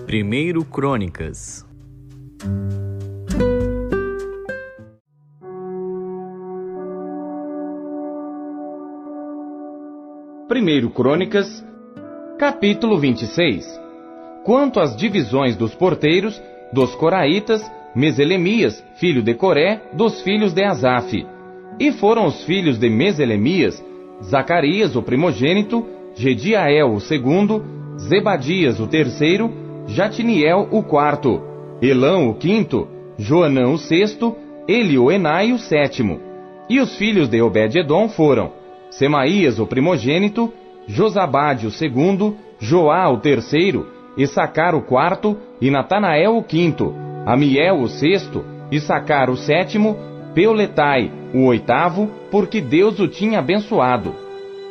1 Crônicas. Primeiro Crônicas, capítulo 26. Quanto às divisões dos porteiros, dos coraitas, Meselemias, filho de Coré, dos filhos de Asaf. E foram os filhos de Meselemias, Zacarias, o primogênito, Jediael, o segundo, Zebadias, o terceiro, Jatiniel, o quarto, Elão, o quinto, Joanã, o sexto, Elioenai, o sétimo. E os filhos de Obed-edom foram Semaías, o primogênito, Josabade, o segundo, Joá, o terceiro, Issacar, o quarto, e Natanael, o quinto, Amiel, o sexto, Issacar, o sétimo, Peuletai, o oitavo, porque Deus o tinha abençoado.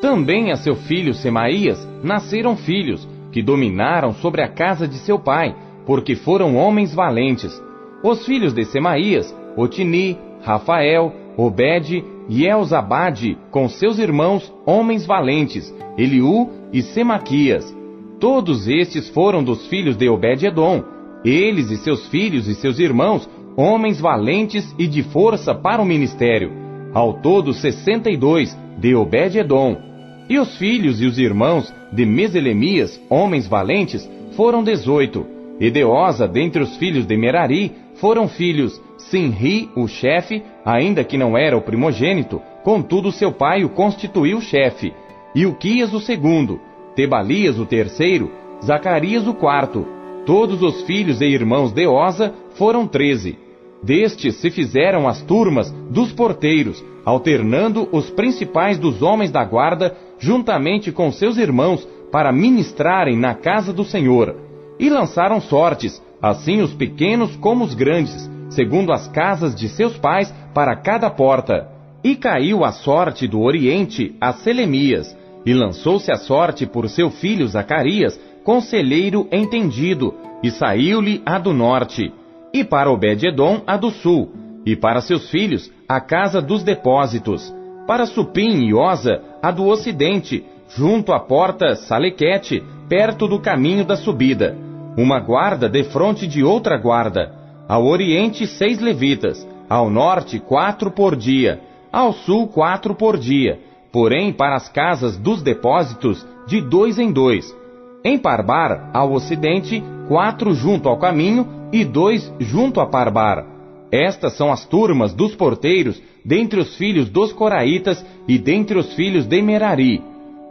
Também a seu filho Semaías nasceram filhos, que dominaram sobre a casa de seu pai, porque foram homens valentes. Os filhos de Semaías, Otini, Rafael, Obed e Elzabade, com seus irmãos, homens valentes, Eliú e Semaquias. Todos estes foram dos filhos de Obed-edom, eles e seus filhos e seus irmãos, homens valentes e de força para o ministério. Ao todo 62 de Obed-edom. E os filhos e os irmãos de Meselemias, homens valentes, foram 18. E de Oza, dentre os filhos de Merari, foram filhos Sinri, o chefe, ainda que não era o primogênito, contudo seu pai o constituiu chefe. E Uquias o segundo, Tebalias o terceiro, Zacarias o quarto. Todos os filhos e irmãos de Oza foram 13. Destes se fizeram as turmas dos porteiros, alternando os principais dos homens da guarda, juntamente com seus irmãos, para ministrarem na casa do Senhor. E lançaram sortes, assim os pequenos como os grandes, segundo as casas de seus pais, para cada porta. E caiu a sorte do oriente a Selemias, e lançou-se a sorte por seu filho Zacarias, conselheiro entendido, e saiu-lhe a do norte. E para Obed-edom a do sul, e para seus filhos a casa dos depósitos. Para Supim e Oza a do ocidente, junto à porta Salequete, perto do caminho da subida. Uma guarda defronte de outra guarda. Ao oriente 6 levitas, ao norte 4 por dia, ao sul 4 por dia, porém para as casas dos depósitos de 2 em 2. Em Parbar, ao ocidente, 4 junto ao caminho e 2 junto a Parbar. Estas são as turmas dos porteiros, dentre os filhos dos coraitas e dentre os filhos de Merari.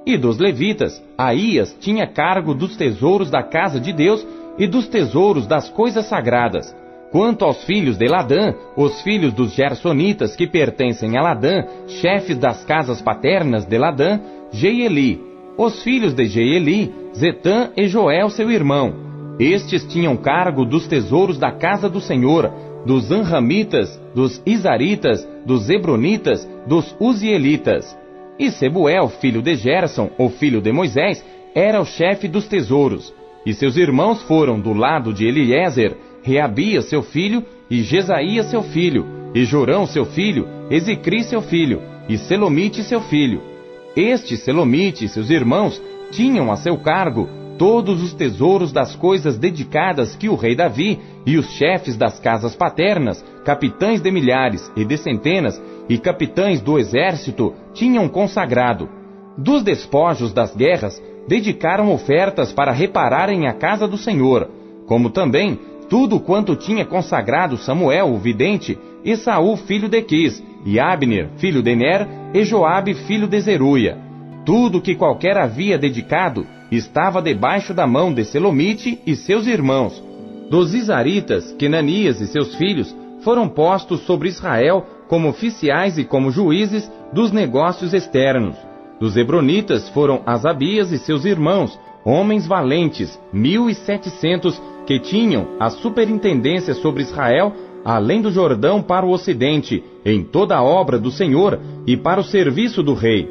E dos levitas, Aías tinha cargo dos tesouros da casa de Deus e dos tesouros das coisas sagradas. Quanto aos filhos de Ladã, os filhos dos Gersonitas que pertencem a Ladã, chefes das casas paternas de Ladã, Jeieli. Os filhos de Jeieli, Zetã e Joel seu irmão. Estes tinham cargo dos tesouros da casa do Senhor, dos Anramitas, dos Izaritas, dos Hebronitas, dos Uzielitas. E Sebuel, filho de Gerson, o filho de Moisés, era o chefe dos tesouros. E seus irmãos foram do lado de Eliezer, Reabias seu filho, e Jesaías seu filho, e Jorão seu filho, Ezicri seu filho, e Selomite seu filho. Este Selomite e seus irmãos tinham a seu cargo todos os tesouros das coisas dedicadas que o rei Davi e os chefes das casas paternas, capitães de milhares e de centenas, e capitães do exército tinham consagrado. Dos despojos das guerras, dedicaram ofertas para repararem a casa do Senhor, como também tudo quanto tinha consagrado Samuel, o vidente, e Saul, filho de Quis, e Abner, filho de Ner, e Joabe, filho de Zeruia. Tudo que qualquer havia dedicado estava debaixo da mão de Selomite e seus irmãos. Dos Izaritas, Quenanias e seus filhos foram postos sobre Israel como oficiais e como juízes dos negócios externos. Dos Hebronitas foram Asabias e seus irmãos, homens valentes, 1.700, que tinham a superintendência sobre Israel, além do Jordão para o ocidente, em toda a obra do Senhor e para o serviço do rei.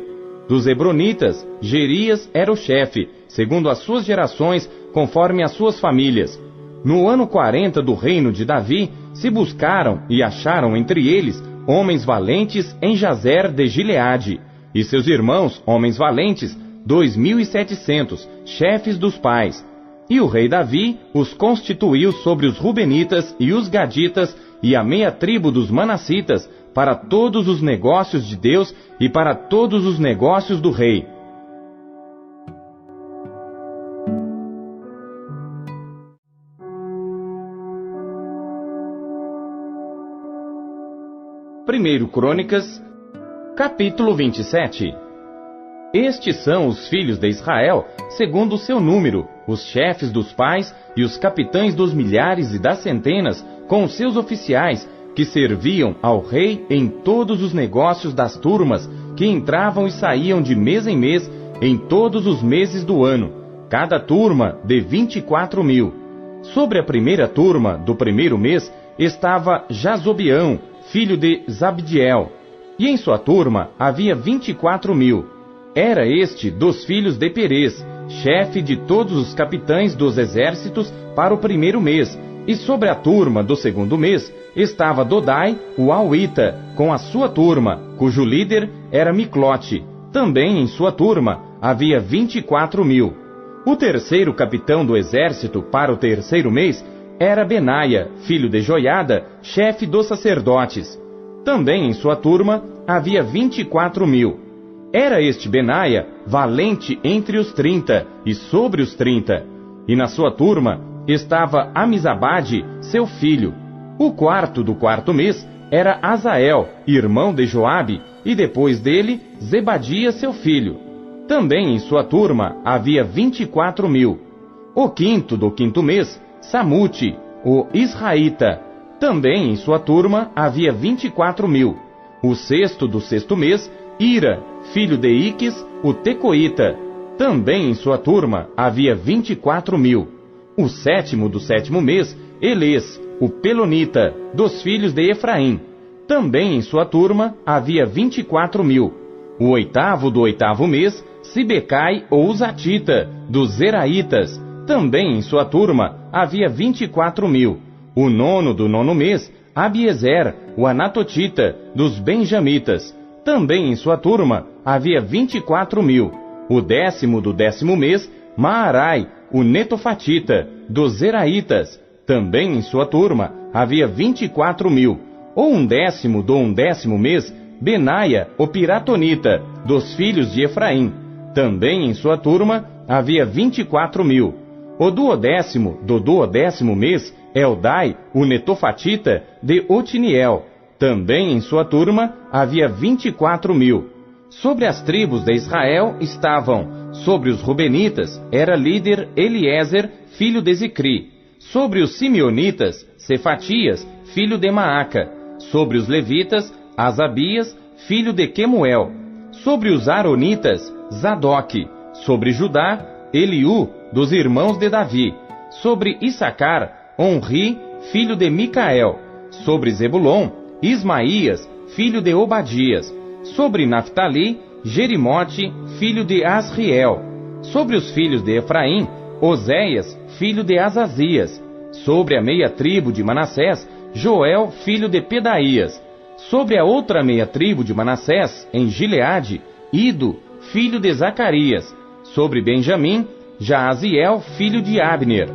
Dos Hebronitas, Jerias era o chefe, segundo as suas gerações, conforme as suas famílias. No ano 40 do reino de Davi, se buscaram e acharam entre eles homens valentes em Jazer de Gileade, e seus irmãos, homens valentes, 2.700, chefes dos pais. E o rei Davi os constituiu sobre os Rubenitas e os Gaditas e a meia tribo dos Manassitas para todos os negócios de Deus e para todos os negócios do rei. Primeiro Crônicas, capítulo 27. Estes são os filhos de Israel, segundo o seu número, os chefes dos pais e os capitães dos milhares e das centenas, com os seus oficiais, que serviam ao rei em todos os negócios das turmas, que entravam e saíam de mês em mês, em todos os meses do ano, cada turma de 24.000. Sobre a primeira turma do primeiro mês estava Jazobeão, filho de Zabdiel, e em sua turma havia 24.000. Era este dos filhos de Perez, chefe de todos os capitães dos exércitos para o primeiro mês, e sobre a turma do segundo mês estava Dodai, o Auita, com a sua turma, cujo líder era Miclote. Também em sua turma havia 24.000. O terceiro capitão do exército para o terceiro mês era Benaia, filho de Joiada, chefe dos sacerdotes. Também em sua turma havia 24.000. Era este Benaia valente entre os 30 e sobre os 30. E na sua turma estava Amizabade, seu filho. O quarto do quarto mês era Azael, irmão de Joabe, e depois dele Zebadia, seu filho. Também em sua turma havia 24.000. O quinto do quinto mês, Samute, o Israelita. Também em sua turma havia 24.000. O sexto do sexto mês, Ira, filho de Iques, o Tecoíta. Também em sua turma havia 24.000. O sétimo do sétimo mês, Elês, o Pelonita, dos filhos de Efraim. Também em sua turma havia 24.000. O oitavo do oitavo mês, Sibecai ou Zatita, dos Zeraitas. Também em sua turma havia 24.000. O nono do nono mês, Abiezer, o Anatotita, dos Benjamitas. Também em sua turma havia 24.000. O décimo do décimo mês, Maarai, o Netofatita, dos Zeraitas. Também em sua turma havia 24.000. O undécimo do undécimo mês, Benaia, o Piratonita, dos filhos de Efraim. Também em sua turma havia 24.000. O duodécimo do duodécimo mês, Eldai, o Netofatita, de Otiniel. Também em sua turma havia 24.000. Sobre as tribos de Israel estavam, sobre os Rubenitas, era líder Eliezer, filho de Zicri. Sobre os Simeonitas, Cefatias, filho de Maaca. Sobre os Levitas, Asabias, filho de Quemuel. Sobre os Aronitas, Zadok. Sobre Judá, Eliú, dos irmãos de Davi. Sobre Issacar, Onri, filho de Micael. Sobre Zebulon, Ismaías, filho de Obadias. Sobre Naftali, Jerimote, filho de Asriel. Sobre os filhos de Efraim, Oséias, filho de Azazias. Sobre a meia tribo de Manassés, Joel, filho de Pedaías. Sobre a outra meia tribo de Manassés, em Gileade, Ido, filho de Zacarias. Sobre Benjamim, Jaaziel, filho de Abner.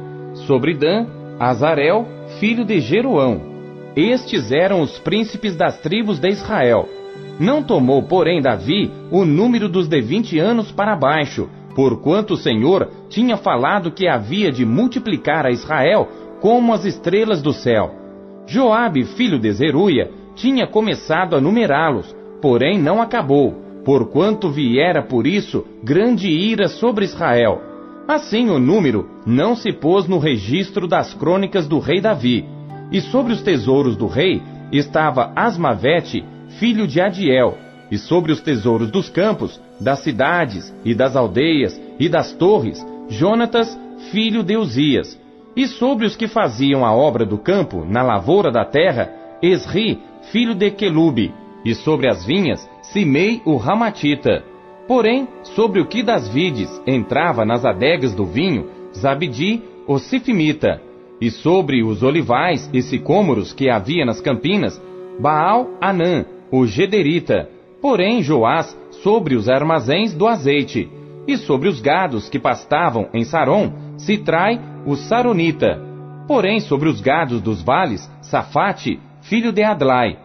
Sobre Dan, Azarel, filho de Jeroão. Estes eram os príncipes das tribos de Israel. Não tomou, porém, Davi o número dos de 20 anos para baixo, porquanto o Senhor tinha falado que havia de multiplicar a Israel como as estrelas do céu. Joabe, filho de Zeruia, tinha começado a numerá-los, porém não acabou, porquanto viera por isso grande ira sobre Israel. Assim o número não se pôs no registro das crônicas do rei Davi. E sobre os tesouros do rei estava Asmavete, filho de Adiel, e sobre os tesouros dos campos, das cidades, e das aldeias, e das torres, Jonatas, filho de Uzias. E sobre os que faziam a obra do campo, na lavoura da terra, Esri, filho de Quelube. E sobre as vinhas, Simei, o Ramatita. Porém, sobre o que das vides entrava nas adegas do vinho, Zabdi, o Sifimita. E sobre os olivais e sicômoros que havia nas campinas, Baal-Anã, o Gederita. Porém, Joás, sobre os armazéns do azeite. E sobre os gados que pastavam em Sarom, Sitrai, o Saronita. Porém, sobre os gados dos vales, Safate, filho de Adlai.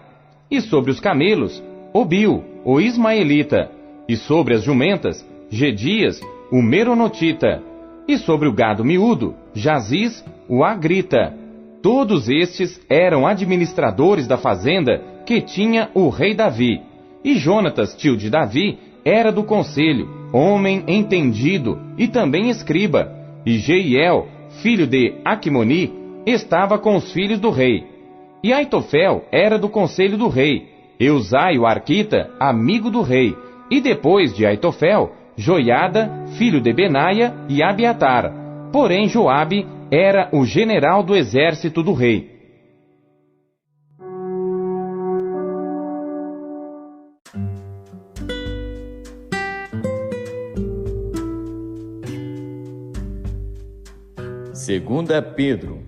E sobre os camelos, Obil, o Ismaelita. E sobre as jumentas, Gedias, o Meronotita. E sobre o gado miúdo, Jaziz, o Agrita. Todos estes eram administradores da fazenda que tinha o rei Davi. E Jonatas, tio de Davi, era do conselho, homem entendido e também escriba. E Jeiel, filho de Aquimoni, estava com os filhos do rei. E Aitofel era do conselho do rei. Eusai, o arquita, amigo do rei. E depois de Aitofel, Joiada, filho de Benaia, e Abiatar. Porém Joabe era o general do exército do rei. Segunda Pedro.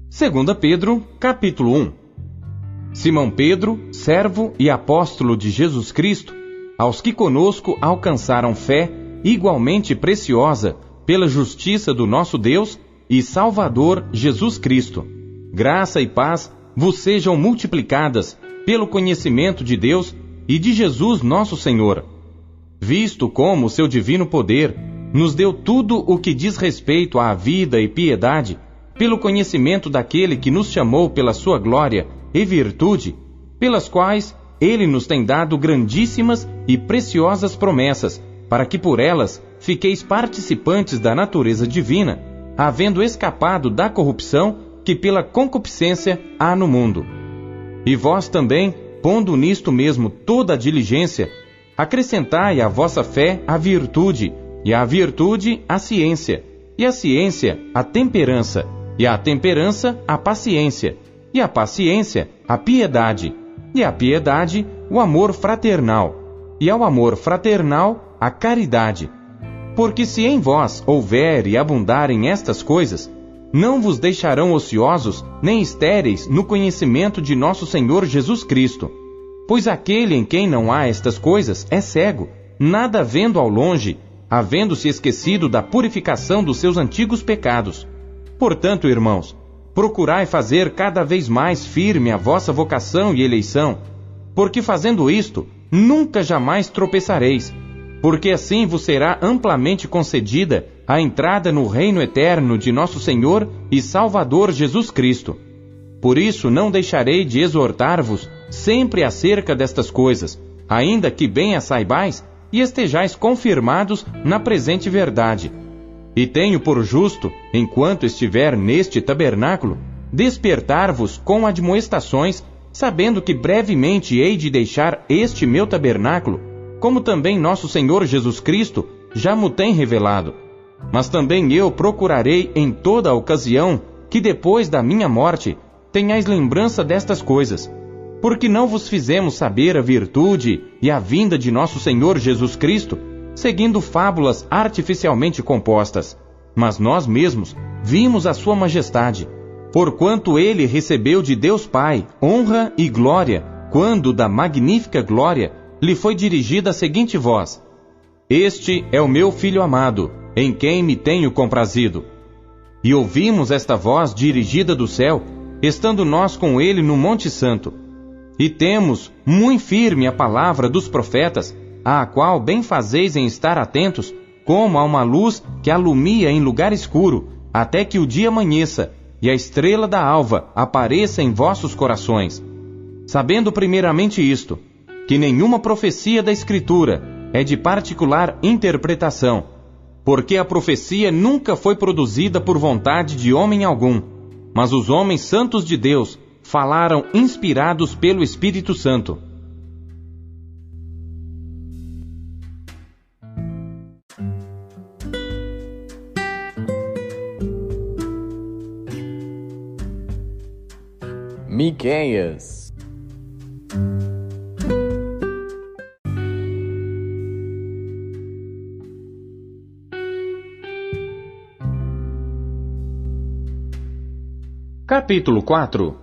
Segunda Pedro, capítulo 1. Simão Pedro, servo e apóstolo de Jesus Cristo, aos que conosco alcançaram fé igualmente preciosa pela justiça do nosso Deus e Salvador Jesus Cristo. Graça e paz vos sejam multiplicadas pelo conhecimento de Deus e de Jesus nosso Senhor, visto como o seu divino poder nos deu tudo o que diz respeito à vida e piedade, pelo conhecimento daquele que nos chamou pela sua glória e virtude, pelas quais ele nos tem dado grandíssimas e preciosas promessas, para que por elas fiqueis participantes da natureza divina, havendo escapado da corrupção que pela concupiscência há no mundo. E vós também, pondo nisto mesmo toda a diligência, acrescentai à vossa fé a virtude, e à virtude a ciência, e a ciência a temperança, e a temperança a paciência, e a paciência a piedade, e a piedade o amor fraternal, e ao amor fraternal a caridade. Porque se em vós houver e abundarem estas coisas, não vos deixarão ociosos nem estéreis no conhecimento de nosso Senhor Jesus Cristo. Pois aquele em quem não há estas coisas é cego, nada vendo ao longe, havendo-se esquecido da purificação dos seus antigos pecados. Portanto, irmãos, procurai fazer cada vez mais firme a vossa vocação e eleição, porque fazendo isto, nunca jamais tropeçareis, porque assim vos será amplamente concedida a entrada no reino eterno de nosso Senhor e Salvador Jesus Cristo. Por isso não deixarei de exortar-vos sempre acerca destas coisas, ainda que bem as saibais e estejais confirmados na presente verdade. E tenho por justo, enquanto estiver neste tabernáculo, despertar-vos com admoestações, sabendo que brevemente hei de deixar este meu tabernáculo, como também nosso Senhor Jesus Cristo já mo tem revelado. Mas também eu procurarei em toda a ocasião que depois da minha morte tenhais lembrança destas coisas, porque não vos fizemos saber a virtude e a vinda de nosso Senhor Jesus Cristo, seguindo fábulas artificialmente compostas, mas nós mesmos vimos a sua majestade, porquanto ele recebeu de Deus Pai honra e glória, quando da magnífica glória lhe foi dirigida a seguinte voz: Este é o meu Filho amado, em quem me tenho comprazido. E ouvimos esta voz dirigida do céu, estando nós com ele no Monte Santo. E temos muito firme a palavra dos profetas, à qual bem fazeis em estar atentos, como a uma luz que alumia em lugar escuro, até que o dia amanheça, e a estrela da alva apareça em vossos corações. Sabendo primeiramente isto, que nenhuma profecia da Escritura é de particular interpretação, porque a profecia nunca foi produzida por vontade de homem algum, mas os homens santos de Deus falaram inspirados pelo Espírito Santo. Miqueias. Capítulo 4.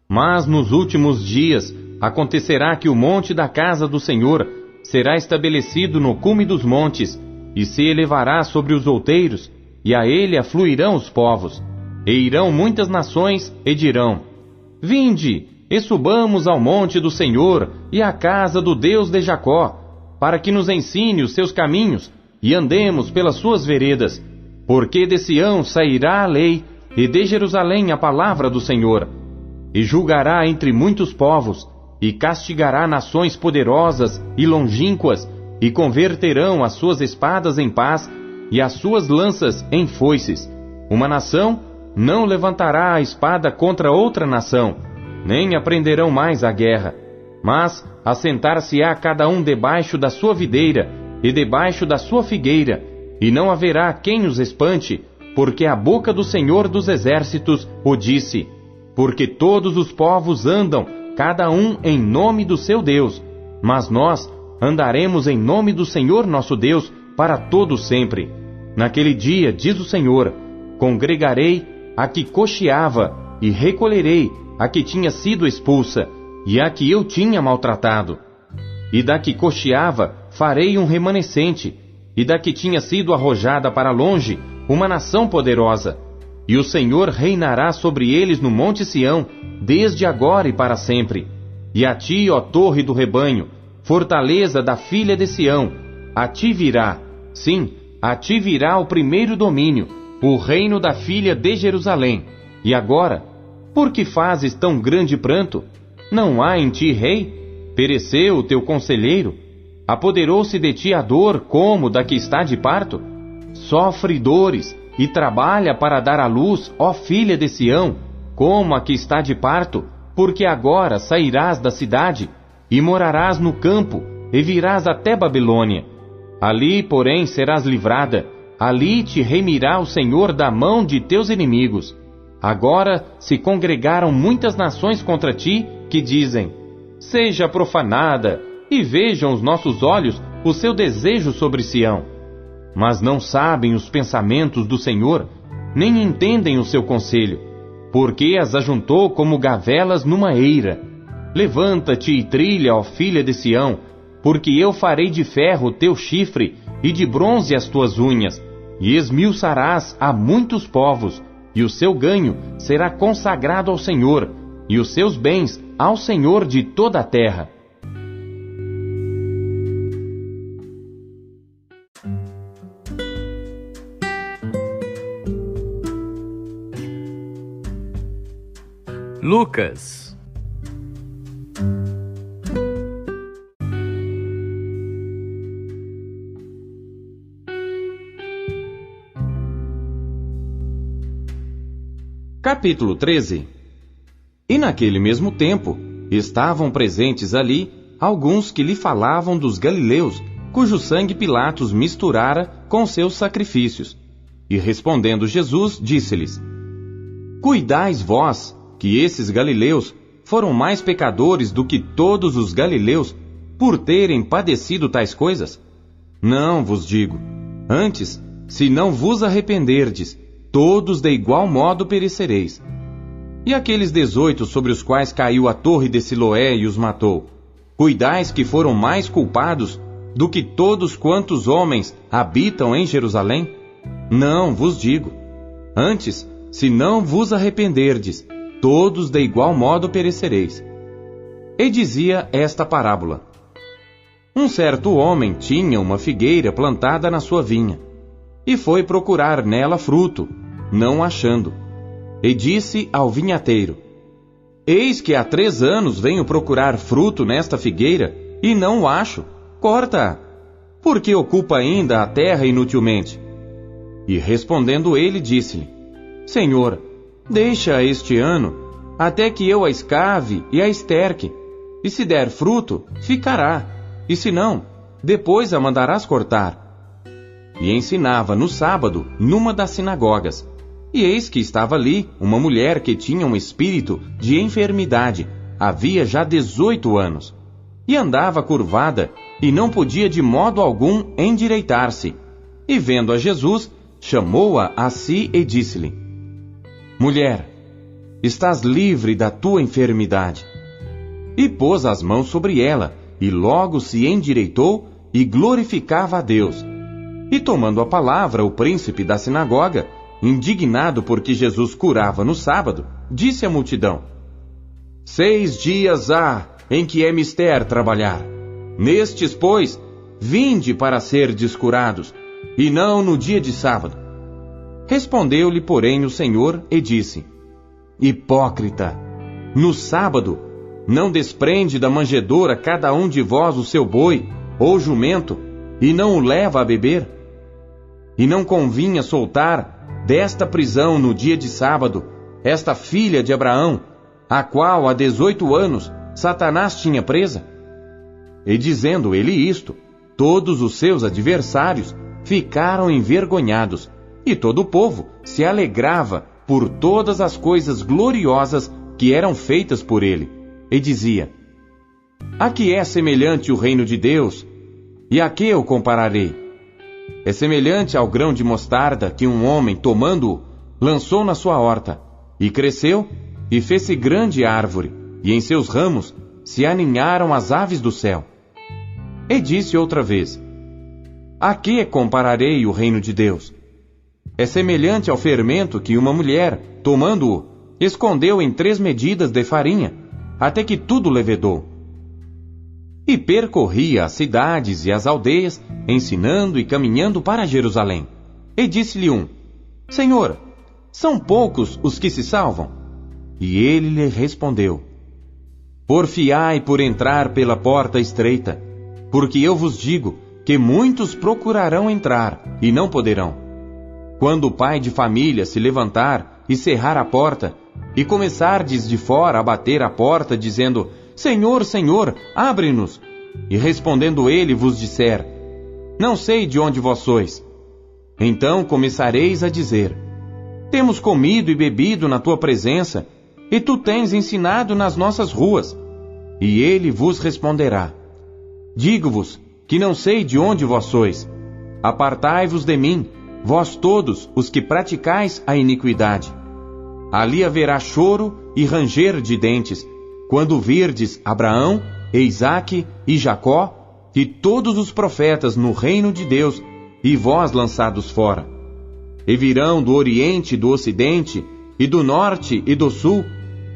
Mas nos últimos dias acontecerá que o monte da casa do Senhor será estabelecido no cume dos montes, e se elevará sobre os outeiros, e a ele afluirão os povos. E irão muitas nações, e dirão: Vinde, e subamos ao monte do Senhor, e à casa do Deus de Jacó, para que nos ensine os seus caminhos, e andemos pelas suas veredas. Porque de Sião sairá a lei, e de Jerusalém a palavra do Senhor. E julgará entre muitos povos, e castigará nações poderosas e longínquas, e converterão as suas espadas em paz, e as suas lanças em foices. Uma nação não levantará a espada contra outra nação, nem aprenderão mais a guerra. Mas assentar-se-á cada um debaixo da sua videira, e debaixo da sua figueira, e não haverá quem os espante, porque a boca do Senhor dos Exércitos o disse. Porque todos os povos andam, cada um em nome do seu Deus, mas nós andaremos em nome do Senhor nosso Deus para todo sempre. Naquele dia, diz o Senhor, congregarei a que coxeava, e recolherei a que tinha sido expulsa, e a que eu tinha maltratado. E da que coxeava farei um remanescente, e da que tinha sido arrojada para longe, uma nação poderosa. E o Senhor reinará sobre eles no monte Sião, desde agora e para sempre. E a ti, ó torre do rebanho, fortaleza da filha de Sião, a ti virá, sim, a ti virá o primeiro domínio, o reino da filha de Jerusalém. E agora, por que fazes tão grande pranto? Não há em ti rei? Pereceu o teu conselheiro? Apoderou-se de ti a dor como da que está de parto? Sofre dores e trabalha para dar à luz, ó filha de Sião, como a que está de parto, porque agora sairás da cidade, e morarás no campo, e virás até Babilônia. Ali, porém, serás livrada, ali te remirá o Senhor da mão de teus inimigos. Agora se congregaram muitas nações contra ti, que dizem: Seja profanada, e vejam os nossos olhos o seu desejo sobre Sião. Mas não sabem os pensamentos do Senhor, nem entendem o seu conselho, porque as ajuntou como gavelas numa eira. Levanta-te e trilha, ó filha de Sião, porque eu farei de ferro o teu chifre, e de bronze as tuas unhas, e esmiuçarás a muitos povos, e o seu ganho será consagrado ao Senhor, e os seus bens ao Senhor de toda a terra. Lucas. Capítulo 13. E naquele mesmo tempo, estavam presentes ali alguns que lhe falavam dos galileus, cujo sangue Pilatos misturara com seus sacrifícios. E respondendo Jesus, disse-lhes: Cuidais vós, que esses galileus foram mais pecadores do que todos os galileus, por terem padecido tais coisas? Não vos digo. Antes, se não vos arrependerdes, todos de igual modo perecereis. E aqueles 18 sobre os quais caiu a torre de Siloé e os matou, cuidais que foram mais culpados do que todos quantos homens habitam em Jerusalém? Não vos digo. Antes, se não vos arrependerdes, todos de igual modo perecereis. E dizia esta parábola: Um certo homem tinha uma figueira plantada na sua vinha, e foi procurar nela fruto, não achando. E disse ao vinhateiro: Eis que há 3 anos venho procurar fruto nesta figueira, e não o acho. Corta-a, porque ocupa ainda a terra inutilmente. E respondendo ele, disse-lhe: Senhor, deixa este ano, até que eu a escave e a esterque, e se der fruto, ficará, e se não, depois a mandarás cortar. E ensinava no sábado, numa das sinagogas. E eis que estava ali uma mulher que tinha um espírito de enfermidade, havia já 18 anos, e andava curvada, e não podia de modo algum endireitar-se. E vendo a Jesus, chamou-a a si e disse-lhe: Mulher, estás livre da tua enfermidade. E pôs as mãos sobre ela, e logo se endireitou e glorificava a Deus. E tomando a palavra, o príncipe da sinagoga, indignado porque Jesus curava no sábado, disse à multidão: 6 dias há em que é mister trabalhar. Nestes, pois, vinde para serdes curados, e não no dia de sábado. Respondeu-lhe, porém, o Senhor e disse: Hipócrita, no sábado não desprende da manjedoura cada um de vós o seu boi ou jumento, e não o leva a beber? E não convinha soltar desta prisão no dia de sábado esta filha de Abraão, a qual há 18 anos Satanás tinha presa? E dizendo ele isto, todos os seus adversários ficaram envergonhados, e todo o povo se alegrava por todas as coisas gloriosas que eram feitas por ele, e dizia: A que é semelhante o reino de Deus, e a que eu compararei? É semelhante ao grão de mostarda que um homem, tomando-o, lançou na sua horta, e cresceu, e fez-se grande árvore, e em seus ramos se aninharam as aves do céu. E disse outra vez: A que compararei o reino de Deus? É semelhante ao fermento que uma mulher, tomando-o, escondeu em 3 medidas de farinha, até que tudo levedou. E percorria as cidades e as aldeias, ensinando e caminhando para Jerusalém. E disse-lhe um: Senhor, são poucos os que se salvam? E ele lhe respondeu: Porfiai por entrar pela porta estreita, porque eu vos digo que muitos procurarão entrar e não poderão. Quando o pai de família se levantar e cerrar a porta, e começardes de fora a bater à porta, dizendo: Senhor, Senhor, abre-nos. E respondendo ele vos disser: Não sei de onde vós sois. Então começareis a dizer: Temos comido e bebido na tua presença, e tu tens ensinado nas nossas ruas. E ele vos responderá: Digo-vos que não sei de onde vós sois. Apartai-vos de mim, vós todos os que praticais a iniquidade. Ali haverá choro e ranger de dentes, quando virdes Abraão, e Isaque e Jacó, e todos os profetas no reino de Deus, e vós lançados fora. E virão do oriente e do ocidente, e do norte e do sul,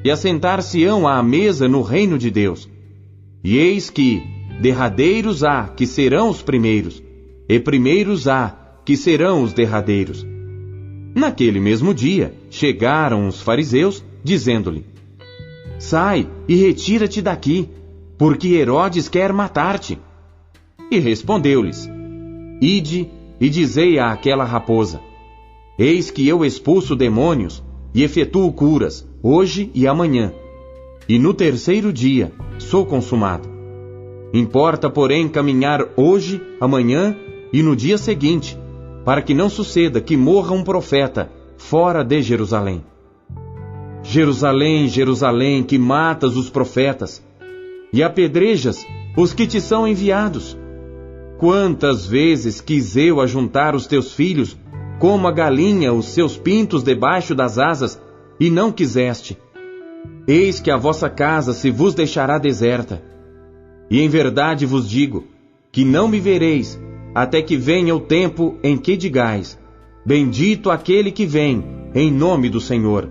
e assentar-se-ão à mesa no reino de Deus. E eis que derradeiros há que serão os primeiros, e primeiros há que serão os derradeiros. Naquele mesmo dia chegaram os fariseus, dizendo-lhe: Sai e retira-te daqui, porque Herodes quer matar-te. E respondeu-lhes: Ide e dizei àquela raposa: Eis que eu expulso demônios e efetuo curas, hoje e amanhã, e no 3º dia sou consumado. Importa, porém, caminhar hoje, amanhã e no dia seguinte, para que não suceda que morra um profeta fora de Jerusalém. Jerusalém, Jerusalém, que matas os profetas e apedrejas os que te são enviados. Quantas vezes quis eu ajuntar os teus filhos, como a galinha os seus pintos debaixo das asas, e não quiseste. Eis que a vossa casa se vos deixará deserta. E em verdade vos digo, que não me vereis, até que venha o tempo em que digais: Bendito aquele que vem, em nome do Senhor.